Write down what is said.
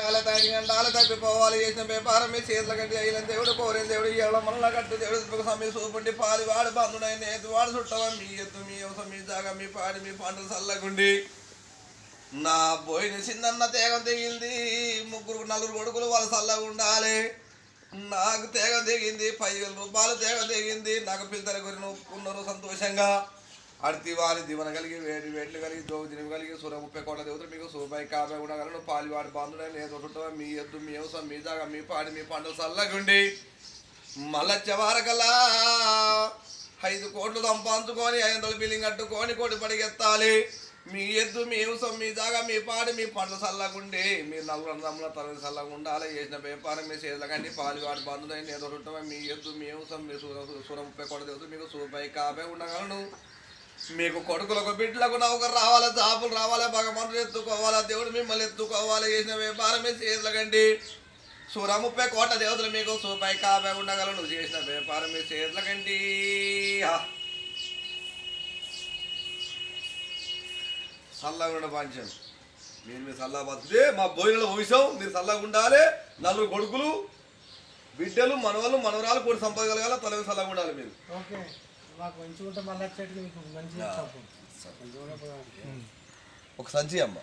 తాగాలి తాగి గంటాలు తప్పిపోవాలి చేసిన వ్యాపారం మీ చేతుల కంటే అయిన దేవుడు కోరిన దేవుడు ఇవ్వడం మనలా కట్టు దేవుడు సమయం చూపుండి పాలి వాడు బంధుడైన వాడు చుట్టవ మీ ఎత్తు మీ అవసరం మీ జాగా మీ పాడి మీ పంటలు చల్లకుండి నా పోయిన చిన్న తేగం తెగింది ముగ్గురు నలుగురు కొడుకులు వాళ్ళు చల్లగా ఉండాలి నాకు తేగం తెగింది 10,000 రూపాయలు తేగం తెగింది నాకు పిల్లల గురి ఉన్నారు సంతోషంగా అడితి వారి దివన కలిగి వేట్లు కలిగి దినం కలిగి 30 కోట్ల దేవతలు మీకు సూపాయి 50 కూడా కలిగి పాలి వాడి బాంధుడని ఏదో మీ ఎద్దు మీ అవసరం మీ జాగా మీ పాడి మీ పంటలు చల్లగుండి మళ్ళా చెవారకల్లా 5 కోట్లు సంపాదించుకొని 500 బిల్లింగ్ కట్టుకొని కోటి పడిగెత్తాలి మీ ఎద్దు మీ అవసరం మీ జాగా మీ పాడి మీ పంటలు చల్లగుండి మీరు నలుగురు అందముల తరగతి చల్లగా ఉండాలి చేసిన వ్యాపారం మీ చేతులకండి పాలి వాడి బాంధుడని ఏదో మీ ఎద్దు మీ అవసరం మీ 30 కోట్ల దేవతలు మీకు సూపాయి 50 ఉండగలను మీకు కొడుకులకు బిడ్డలకు నౌకరు రావాలి జాబులు రావాలి భగవంతుడు ఎత్తుకోవాలా దేవుడు మిమ్మల్ని ఎత్తుకోవాలి చేసిన వ్యాపారం మీ చేతులకండి 30 కోట్ల దేవతలు మీకు రూపాయి 50 ఉండగలను చేసిన వ్యాపారం మీ చేతులకండి చల్లగా ఉండ పంచాం మీరు చల్లగా బతికితే మా భోజనంలో ఊసాం మీరు చల్లగా ఉండాలి నలుగురు కొడుకులు బిడ్డలు మనవాళ్ళు మనవరాలు కూడా సంపాదగలగాల తొలగి చల్లగా ఉండాలి మీరు ఒక సంచి అమ్మ